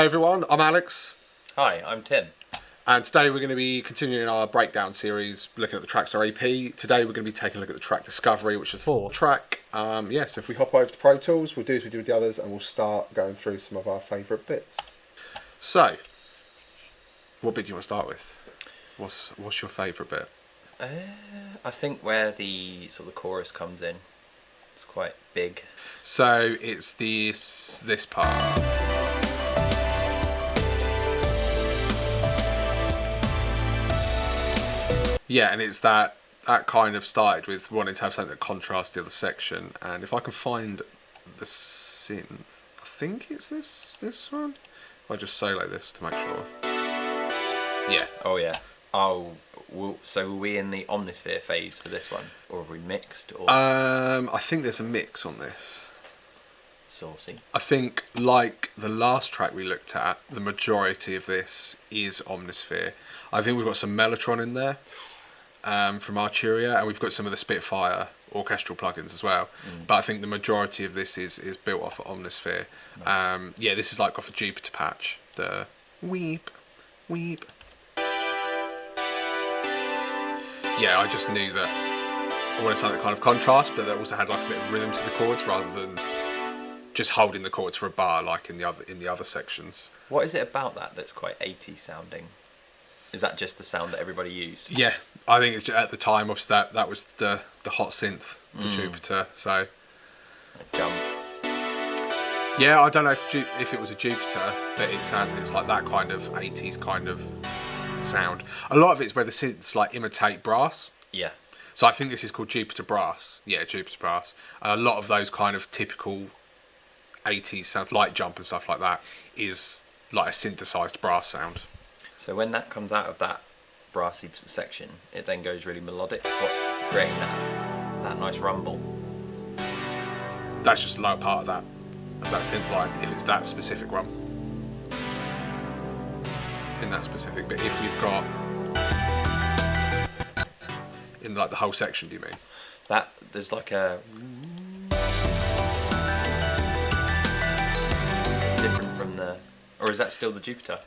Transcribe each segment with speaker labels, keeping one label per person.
Speaker 1: Hey everyone, I'm Alex.
Speaker 2: Hi, I'm Tim.
Speaker 1: And today we're going to be continuing our breakdown series, looking at the tracks on our EP. Today we're going to be taking a look at the track Discovery, which is the 4th track. So if we hop over to Pro Tools, we'll do as we do with the others, and we'll start going through some of our favourite bits. So, what bit do you want to start with? What's your favourite bit?
Speaker 2: I think where the sort of chorus comes in, it's quite big.
Speaker 1: So it's this part. Yeah, and it's that kind of started with wanting to have something that contrasts the other section. And if I can find the synth, I think it's this one. If I just solo this to make sure. Yeah.
Speaker 2: Oh yeah. Oh, so were we in the Omnisphere phase for this one, or have we mixed? Or
Speaker 1: I think there's a mix on this.
Speaker 2: Saucy.
Speaker 1: I think, like the last track we looked at, the majority of this is Omnisphere. I think we've got some Melotron in there. From Arturia, and we've got some of the Spitfire orchestral plugins as well. But I think the majority of this is built off of Omnisphere. Nice. Yeah, this is like off a Jupiter patch. The weep. Yeah, I just knew that I wanted something that kind of contrast, but that also had like a bit of rhythm to the chords rather than just holding the chords for a bar like in the other sections.
Speaker 2: What is it about that that's quite 80s sounding? Is that just the sound that everybody used? Yeah,
Speaker 1: I think at the time, obviously, that was the hot synth, the Jupiter. So,
Speaker 2: jump.
Speaker 1: Yeah, I don't know if it was a Jupiter, but it's like that kind of 80s kind of sound. A lot of it's where the synths like imitate brass.
Speaker 2: Yeah.
Speaker 1: So I think this is called Jupiter Brass. Yeah, Jupiter Brass. And a lot of those kind of typical 80s sounds, like Jump and stuff like that, is like a synthesized brass sound.
Speaker 2: So when that comes out of that brassy section, it then goes really melodic. What's creating that nice rumble?
Speaker 1: That's just a lower part of that synth line, if it's that specific one. In that specific bit. If you've got in like the whole section, do you mean?
Speaker 2: That there's like a it's different from the, or is that still the Jupiter?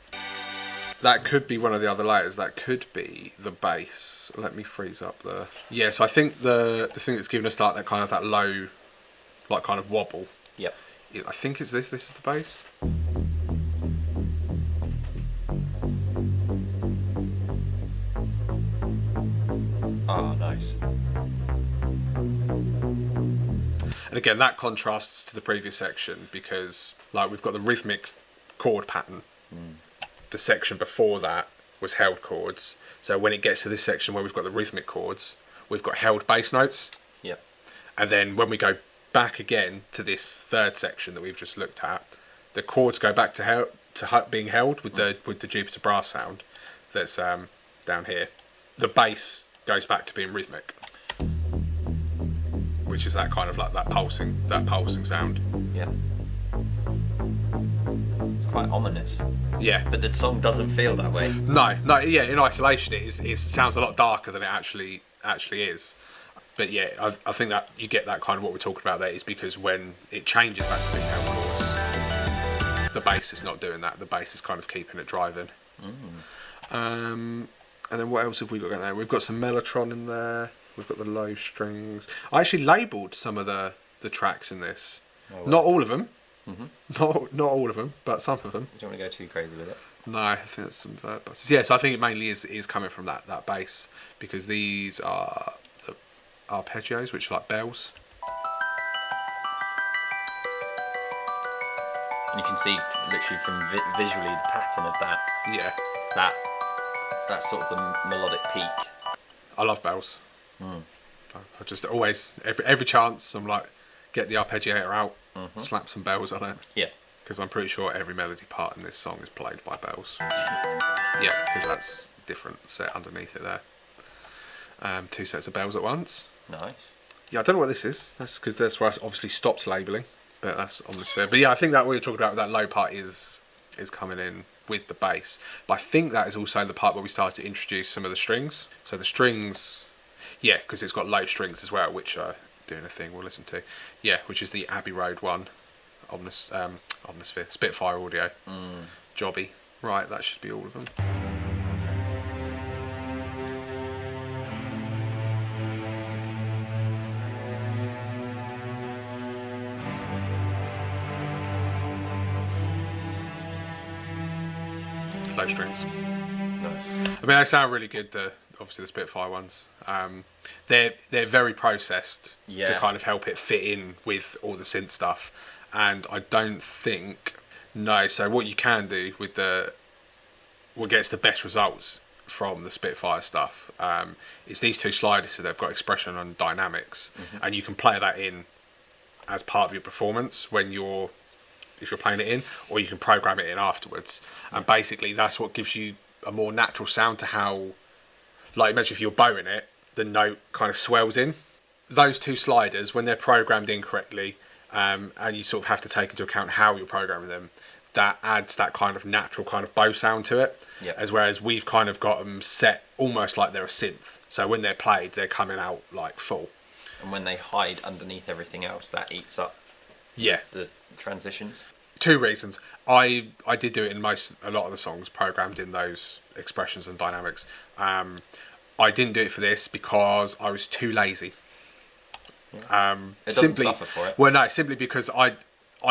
Speaker 1: That could be one of the other layers. That could be the bass. Let me freeze up the... Yeah, so I think the thing that's given us like that kind of that low, like kind of wobble.
Speaker 2: Yep.
Speaker 1: I think it's this. This is the bass.
Speaker 2: Oh, nice.
Speaker 1: And again, that contrasts to the previous section because like we've got the rhythmic chord pattern. The section before that was held chords. So when it gets to this section where we've got the rhythmic chords, we've got held bass notes.
Speaker 2: Yep.
Speaker 1: And then when we go back again to this third section that we've just looked at, the chords go back to being held with the Jupiter Brass sound that's down here. The bass goes back to being rhythmic, which is that kind of like that pulsing sound.
Speaker 2: Yeah. It's quite ominous.
Speaker 1: Yeah.
Speaker 2: But the song doesn't feel that way.
Speaker 1: No, yeah, in isolation it sounds a lot darker than it actually is. But yeah, I think that you get that kind of what we're talking about there is because when it changes back to being held chords, the bass is not doing that. The bass is kind of keeping it driving. And then what else have we got going there? We've got some Melotron in there. We've got the low strings. I actually labelled some of the tracks in this. Oh, wow. Not all of them. Not all of them, but some of them.
Speaker 2: You don't want to go too crazy with it.
Speaker 1: No, I think there's some verb buses. Yeah, so I think it mainly is coming from that bass because these are the arpeggios, which are like bells.
Speaker 2: And you can see literally from visually the pattern of that.
Speaker 1: Yeah.
Speaker 2: That's sort of the melodic peak.
Speaker 1: I love bells. I just always every chance I'm like get the arpeggiator out. Slap some bells on it.
Speaker 2: Yeah.
Speaker 1: Because I'm pretty sure every melody part in this song is played by bells. Yeah, because that's different set underneath it there. 2 sets of bells at once.
Speaker 2: Nice.
Speaker 1: Yeah, I don't know what this is. That's because that's where I obviously stopped labelling. But that's Omnisphere. But yeah, I think that what you're talking about with that low part is coming in with the bass. But I think that is also the part where we started to introduce some of the strings. So the strings, yeah, because it's got low strings as well, which are doing a thing we'll listen to. Yeah, which is the Abbey Road one, Omnisphere, Spitfire audio. Jobby. Right, that should be all of them. Low strings.
Speaker 2: Nice.
Speaker 1: I mean, they sound really good. Obviously the Spitfire ones. They're very processed to kind of help it fit in with all the synth stuff, and I don't think So what you can do with what gets the best results from the Spitfire stuff is these two sliders. So they've got expression and dynamics, and you can play that in as part of your performance if you're playing it in, or you can program it in afterwards. And basically that's what gives you a more natural sound to how, like you mentioned, if you're bowing it, the note kind of swells in. Those two sliders, when they're programmed in correctly, and you sort of have to take into account how you're programming them, that adds that kind of natural kind of bow sound to it.
Speaker 2: Yep.
Speaker 1: As whereas we've kind of got them set almost like they're a synth. So when they're played, they're coming out like full.
Speaker 2: And when they hide underneath everything else, that eats up the transitions.
Speaker 1: Two reasons. I did do it in a lot of the songs, programmed in those expressions and dynamics. I didn't do it for this because I was too lazy.
Speaker 2: Yeah. It doesn't suffer for it.
Speaker 1: Well, no, simply because I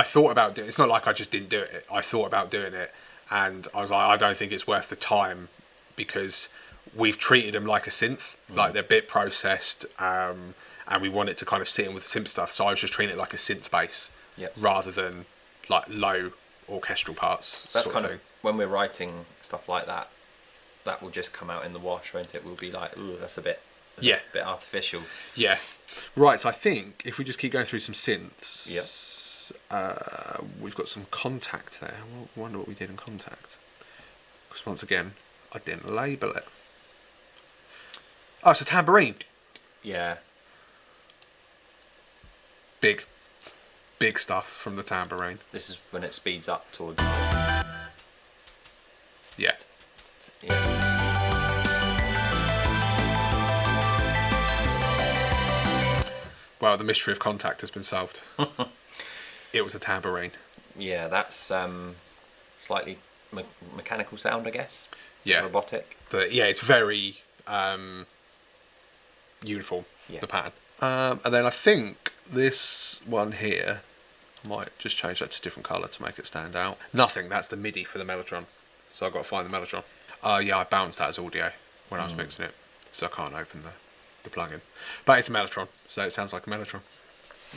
Speaker 1: thought about doing it. It's not like I just didn't do it. I thought about doing it, and I was like, I don't think it's worth the time, because we've treated them like a synth, like they're bit processed, and we want it to kind of sit in with the synth stuff. So I was just treating it like a synth bass, rather than like low orchestral parts.
Speaker 2: That's kind of when we're writing stuff like that. That will just come out in the wash, won't it? We'll be like, ooh, that's a bit artificial.
Speaker 1: Yeah. Right, so I think if we just keep going through some synths, we've got some Contact there. I wonder what we did in Contact. Because once again, I didn't label it. Oh, it's a tambourine.
Speaker 2: Yeah.
Speaker 1: Big stuff from the tambourine.
Speaker 2: This is when it speeds up towards...
Speaker 1: Yeah. Well, the mystery of Contact has been solved. It was a tambourine.
Speaker 2: Yeah, that's slightly mechanical sound, I guess.
Speaker 1: Yeah.
Speaker 2: Robotic.
Speaker 1: It's very uniform, the pattern. And then I think this one here, I might just change that to a different colour to make it stand out. Nothing, that's the MIDI for the Melotron. So I've got to find the Melotron. I bounced that as audio when I was mixing it, so I can't open the plugin. But it's a Melotron, so it sounds like a Melotron.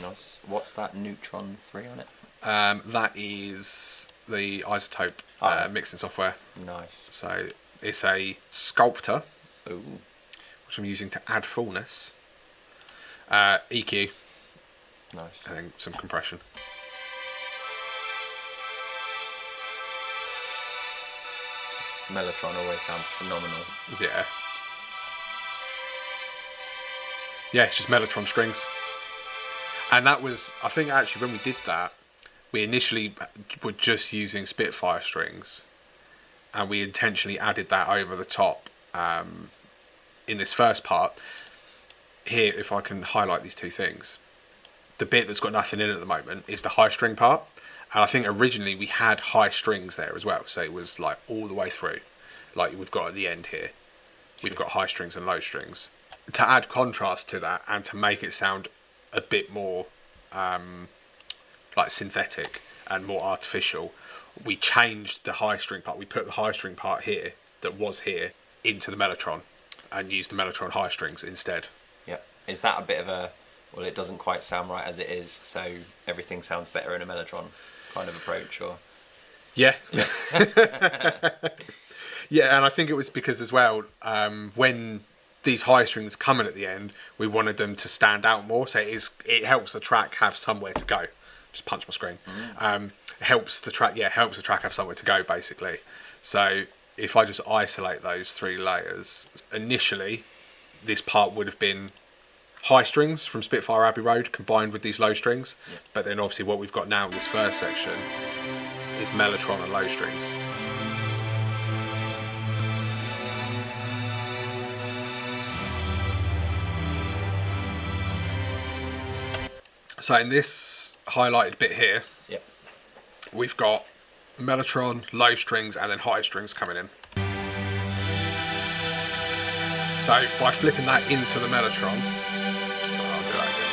Speaker 1: Nice.
Speaker 2: What's that Neutron 3 on it?
Speaker 1: That is the Isotope mixing software.
Speaker 2: Nice.
Speaker 1: So it's a Sculptor,
Speaker 2: Ooh.
Speaker 1: which I'm using to add fullness, EQ,
Speaker 2: nice,
Speaker 1: and then some compression.
Speaker 2: Melotron always sounds phenomenal.
Speaker 1: Yeah. Yeah, it's just Melotron strings. And that was, I think actually when we did that, we initially were just using Spitfire strings, and we intentionally added that over the top in this first part. Here, if I can highlight these two things, the bit that's got nothing in at the moment is the high string part. And I think originally we had high strings there as well, so it was like all the way through, like we've got at the end here. We've got high strings and low strings. To add contrast to that and to make it sound a bit more like synthetic and more artificial, we changed the high string part. We put the high string part here, that was here, into the Melotron, and used the Melotron high strings instead.
Speaker 2: Yeah. Is that a bit of a, well, it doesn't quite sound right as it is, so everything sounds better in a Melotron kind of approach, or?
Speaker 1: Yeah. Yeah, and I think it was because as well, when these high strings come in at the end, we wanted them to stand out more, so it helps the track have somewhere to go. Just punch my screen. Helps the track have somewhere to go, basically. So if I just isolate those three layers, initially this part would have been high strings from Spitfire Abbey Road combined with these low strings, but then obviously what we've got now in this first section is Melotron and low strings. So in this highlighted bit here, we've got Melotron, low strings, and then high strings coming in. So by flipping that into the Melotron, I'll do that again.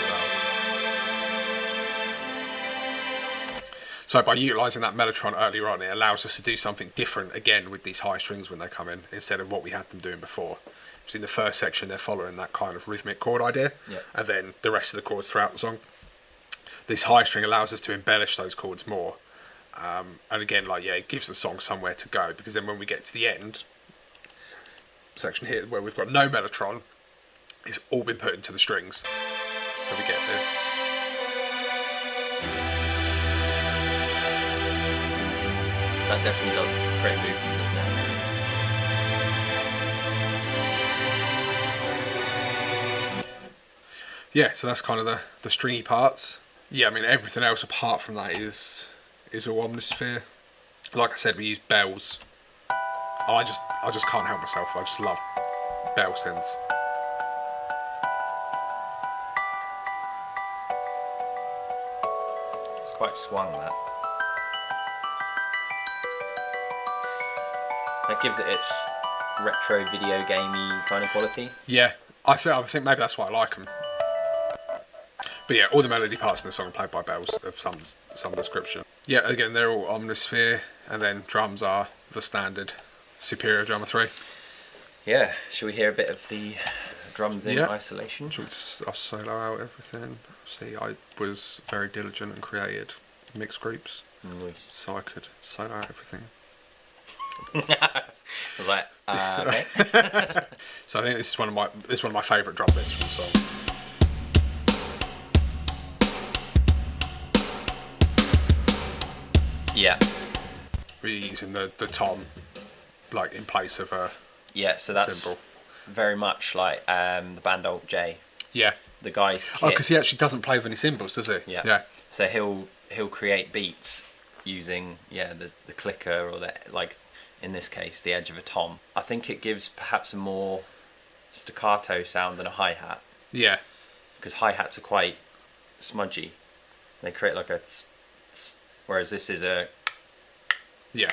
Speaker 1: So by utilising that Melotron earlier on, it allows us to do something different again with these high strings when they come in, instead of what we had them doing before. So in the first section, they're following that kind of rhythmic chord idea, and then the rest of the chords throughout the song. This high string allows us to embellish those chords more. And again, it gives the song somewhere to go, because then when we get to the end section here, where we've got no Melotron, it's all been put into the strings. So we get this.
Speaker 2: That definitely does create movement, doesn't it?
Speaker 1: Yeah, so that's kind of the stringy parts. Yeah, I mean, everything else apart from that is all Omnisphere. Like I said, we use bells. I just can't help myself. I just love bell synths.
Speaker 2: It's quite swung, that. That gives it its retro video gamey kind of quality.
Speaker 1: Yeah, I think maybe that's why I like them. But yeah, all the melody parts in the song are played by bells of some description. Yeah, again, they're all Omnisphere, and then drums are the standard Superior Drummer 3.
Speaker 2: Yeah, shall we hear a bit of the drums in isolation?
Speaker 1: I'll solo out everything. See, I was very diligent and created mixed groups, so I could solo out everything.
Speaker 2: I was like, okay.
Speaker 1: So I think this is one of my favourite drum bits from the song.
Speaker 2: Yeah.
Speaker 1: We're using the tom, in place of a
Speaker 2: so that's
Speaker 1: cymbal.
Speaker 2: Very much like the band Alt J.
Speaker 1: Yeah.
Speaker 2: The guy's kit.
Speaker 1: Oh, because he actually doesn't play with any cymbals, does he?
Speaker 2: Yeah. So he'll create beats using the clicker, or in this case the edge of a tom. I think it gives perhaps a more staccato sound than a hi-hat.
Speaker 1: Yeah.
Speaker 2: Because hi-hats are quite smudgy. They create like a tss, tss, whereas this is a...
Speaker 1: Yeah.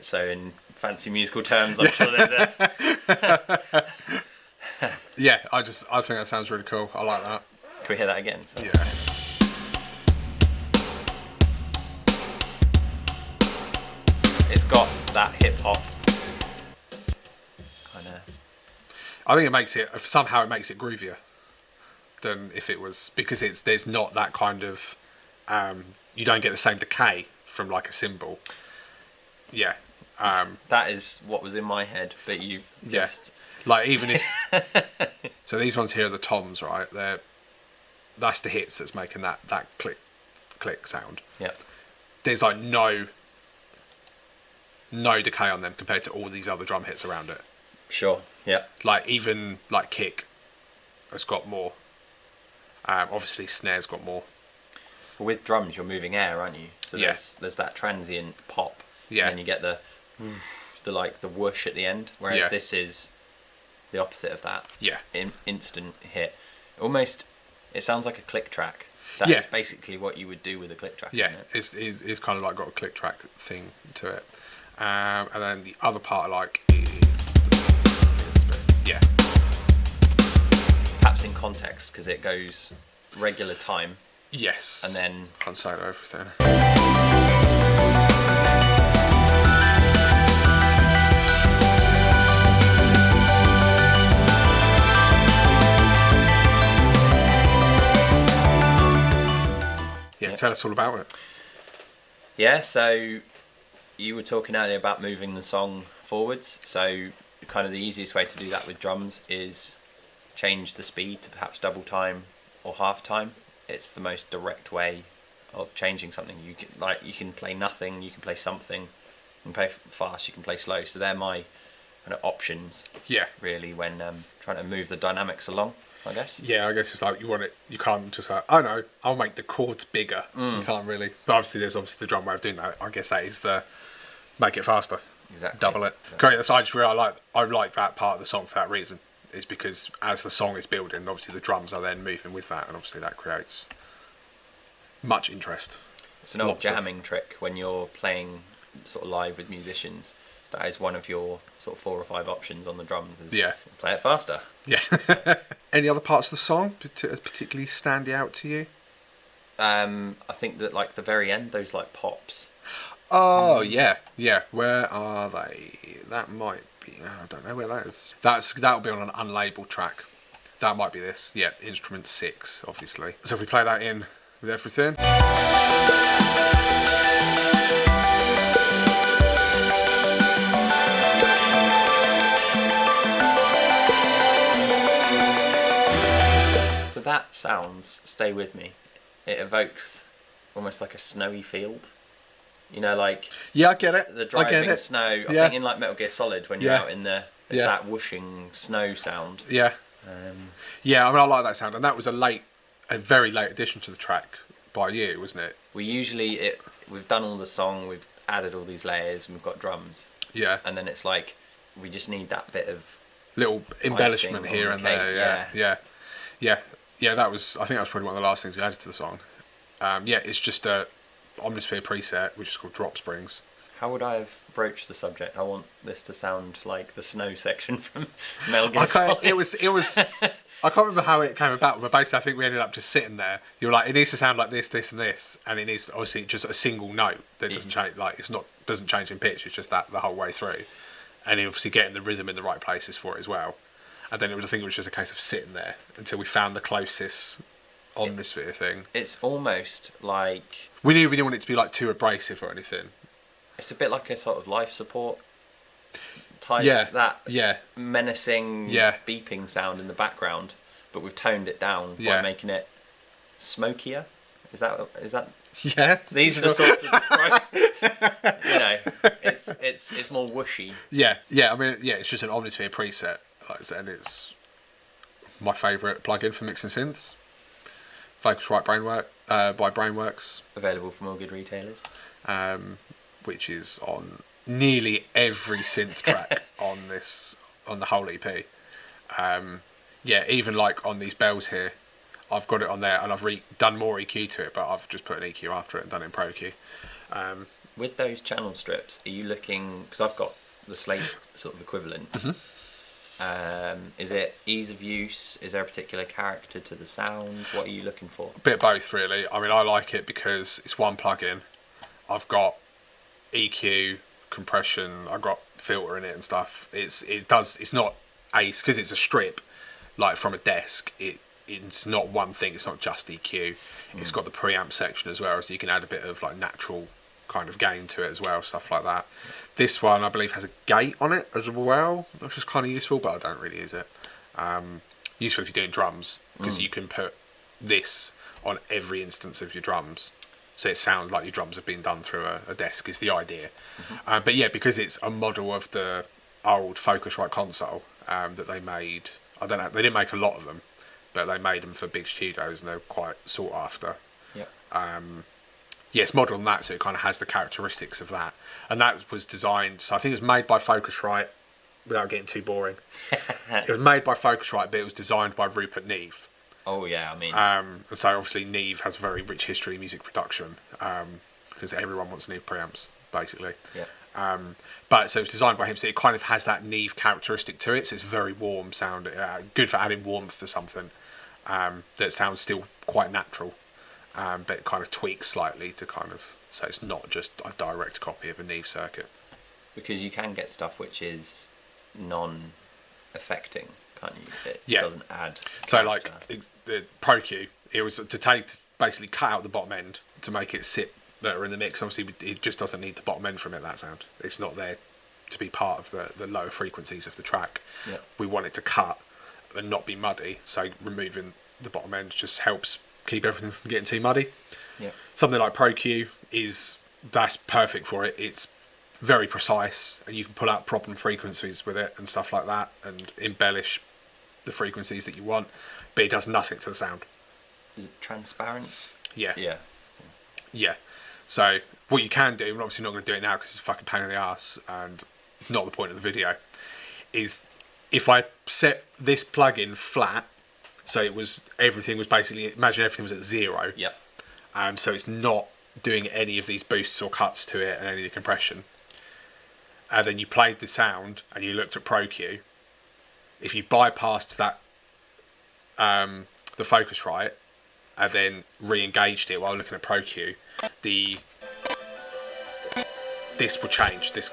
Speaker 2: So in fancy musical terms, I'm sure there's a...
Speaker 1: Yeah, I think that sounds really cool. I like that.
Speaker 2: Can we hear that again?
Speaker 1: Yeah.
Speaker 2: It's got that hip-hop kind of...
Speaker 1: I think it makes it groovier than if it was, because there's not that kind of you don't get the same decay from like a cymbal. Yeah.
Speaker 2: That is what was in my head, but you've just...
Speaker 1: Even if... So these ones here are the toms, right? That's the hits that's making that click sound.
Speaker 2: Yeah.
Speaker 1: There's no decay on them compared to all these other drum hits around it.
Speaker 2: Sure, yeah.
Speaker 1: Even kick has got more. Obviously snare's got more.
Speaker 2: Well, with drums you're moving air, aren't you? So there's that transient pop.
Speaker 1: Yeah.
Speaker 2: And then you get the whoosh at the end, whereas this is the opposite of that.
Speaker 1: Yeah.
Speaker 2: Instant hit. Almost, it sounds like a click track. That is basically what you would do with a click track.
Speaker 1: Yeah,
Speaker 2: isn't it?
Speaker 1: it's kind of got a click track thing to it. And then the other part I like is yeah.
Speaker 2: Perhaps in context, because it goes regular time.
Speaker 1: Yes.
Speaker 2: And then
Speaker 1: can't solo everything. Yeah, tell us all about it.
Speaker 2: Yeah, so you were talking earlier about moving the song forwards. So kind of the easiest way to do that with drums is change the speed to perhaps double time or half time. It's the most direct way of changing something. You can play nothing, you can play something, you can play fast, you can play slow. So they're my kind of options. Yeah. Really, when trying to move the dynamics along, I guess.
Speaker 1: Yeah, I guess it's like you want it. You can't just go, oh no, I'll make the chords bigger. You can't really. But obviously, there's the drum way of doing that. I guess that is the make it faster.
Speaker 2: Exactly.
Speaker 1: Double it. Great. So I like that part of the song for that reason. Is because as the song is building, obviously the drums are then moving with that, and obviously that creates much interest.
Speaker 2: It's an old jamming trick when you're playing sort of live with musicians, that is one of your sort of 4 or 5 options on the drums. Is
Speaker 1: Yeah.
Speaker 2: play it faster.
Speaker 1: Yeah. Any other parts of the song particularly stand out to you?
Speaker 2: I think that like the very end, those like pops.
Speaker 1: Oh yeah. Where are they? That might be. I don't know where that is. That'll be on an unlabeled track. That might be this. Yeah, instrument 6, obviously. So if we play that in with everything.
Speaker 2: So that sounds, stay with me, it evokes almost like a snowy field. You know, like
Speaker 1: Yeah, I get it.
Speaker 2: the driving snow. I think in like Metal Gear Solid, when you're out in the, it's that whooshing snow sound.
Speaker 1: Yeah. Yeah, I mean, I like that sound, and that was a very late addition to the track by you, wasn't it?
Speaker 2: We've done all the song, we've added all these layers, and we've got drums.
Speaker 1: Yeah.
Speaker 2: And then it's like we just need that bit of
Speaker 1: little embellishment here and there. Yeah. That was. I think that was probably one of the last things we added to the song. It's just a Omnisphere preset, which is called Drop Springs.
Speaker 2: How would I have broached the subject? I want this to sound like the snow section from Metal Gear Solid.
Speaker 1: It was. I can't remember how it came about, but basically I think we ended up just sitting there. You were like, it needs to sound like this, this, and this, and it needs obviously just a single note that doesn't change. Like doesn't change in pitch. It's just that the whole way through, and obviously getting the rhythm in the right places for it as well. And then I think it was just a case of sitting there until we found the closest Omnisphere thing.
Speaker 2: It's almost like
Speaker 1: we didn't want it to be like too abrasive or anything.
Speaker 2: It's a bit like a sort of life support type, that menacing beeping sound in the background, but we've toned it down by making it smokier. Is that? Yeah. These are the sorts of describe. You know, it's more whooshy.
Speaker 1: Yeah. I mean, it's just an Omnisphere preset, and it's my favourite plugin for mixing synths. Focusrite by Brainworks.
Speaker 2: Available from all good retailers.
Speaker 1: Which is on nearly every synth track on the whole EP. Even like on these bells here, I've got it on there, and I've done more EQ to it, but I've just put an EQ after it and done it in Pro EQ.
Speaker 2: With those channel strips, are you looking? Because I've got the Slate sort of equivalent. Mm-hmm. Is it ease of use? Is there a particular character to the sound? What are you looking for? A
Speaker 1: bit of both, really. I mean, I like it because it's one plugin. I've got EQ, compression, I've got filter in it and stuff. It's not ace because it's a strip, like from a desk. It's not one thing. It's not just EQ. It's got the preamp section as well, so you can add a bit of like natural kind of gain to it as well, stuff like that. This one, I believe, has a gate on it as well, which is kind of useful, but I don't really use it. Useful if you're doing drums, because you can put this on every instance of your drums, so it sounds like your drums have been done through a desk, is the idea. But because it's a model of the old Focusrite console that they made, I don't know, they didn't make a lot of them, but they made them for big studios, and they're quite sought after. It's modelled on that, so it kind of has the characteristics of that. And that was designed, so I think it was made by Focusrite, without getting too boring. It was made by Focusrite, but it was designed by Rupert Neve.
Speaker 2: Oh yeah, I mean...
Speaker 1: so obviously Neve has a very rich history in music production, because everyone wants Neve preamps, basically. But so it was designed by him, so it kind of has that Neve characteristic to it, so it's very warm sound, good for adding warmth to something that sounds still quite natural. But it kind of tweaks slightly to kind of, so it's not just a direct copy of a Neve circuit.
Speaker 2: Because you can get stuff which is non-affecting, can't you? It doesn't add character.
Speaker 1: So like the Pro Q, it was to basically cut out the bottom end to make it sit better in the mix. Obviously it just doesn't need the bottom end from it, that sound. It's not there to be part of the lower frequencies of the track. We want it to cut and not be muddy, so removing the bottom end just helps keep everything from getting too muddy. Something like Pro Q that's perfect for it. It's very precise, and you can pull out problem frequencies with it and stuff like that, and embellish the frequencies that you want, but it does nothing to the sound.
Speaker 2: Is it transparent?
Speaker 1: Yeah. So what you can do, and obviously not going to do it now because it's a fucking pain in the ass and it's not the point of the video, is if I set this plugin flat, so everything was basically, imagine everything was at 0. So it's not doing any of these boosts or cuts to it and any of the compression. and then you played the sound and you looked at Pro Q, if you bypassed that the Focusrite and then re-engaged it while looking at Pro Q, this would change. This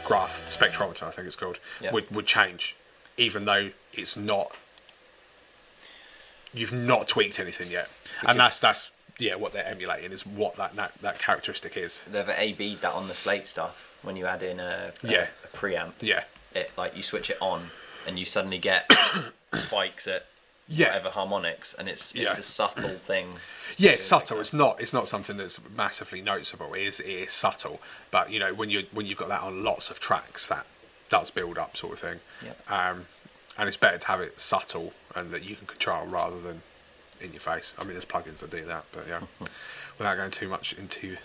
Speaker 1: graph spectrometer, I think it's called, would change, even though it's not. You've not tweaked anything yet, because and that's what they're emulating is what that characteristic is.
Speaker 2: They've A/B'd that on the Slate stuff when you add in a preamp.
Speaker 1: Yeah,
Speaker 2: it like you switch it on and you suddenly get spikes at whatever harmonics, and it's a subtle thing.
Speaker 1: Yeah, it's subtle. It's not something that's massively noticeable. It is subtle, but when you've got that on lots of tracks, that does build up, sort of thing.
Speaker 2: Yep.
Speaker 1: And it's better to have it subtle and that you can control rather than in your face. I mean, there's plugins that do that, but without going too much into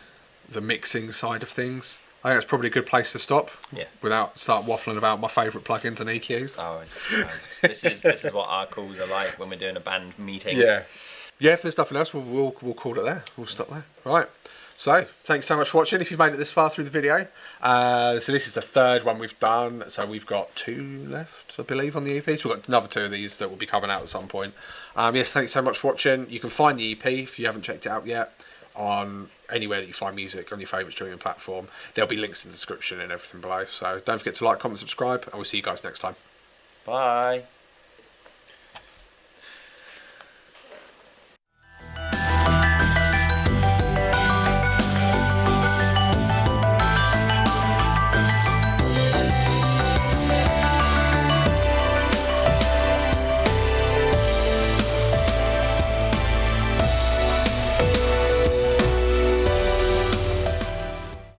Speaker 1: the mixing side of things, I think it's probably a good place to stop.
Speaker 2: Yeah. Without
Speaker 1: start waffling about my favourite plugins and EQs.
Speaker 2: Oh, this is what our calls are like when we're doing a band meeting.
Speaker 1: Yeah. If there's nothing else, we'll call it there. We'll stop there. Right. So, thanks so much for watching. If you've made it this far through the video, so this is the third one we've done. So we've got 2 left, I believe, on the EPs. We've got another 2 of these that will be coming out at some point. Yes, thanks so much for watching. You can find the EP if you haven't checked it out yet on anywhere that you find music on your favourite streaming platform. There'll be links in the description and everything below. So don't forget to like, comment, subscribe, and we'll see you guys next time.
Speaker 2: Bye.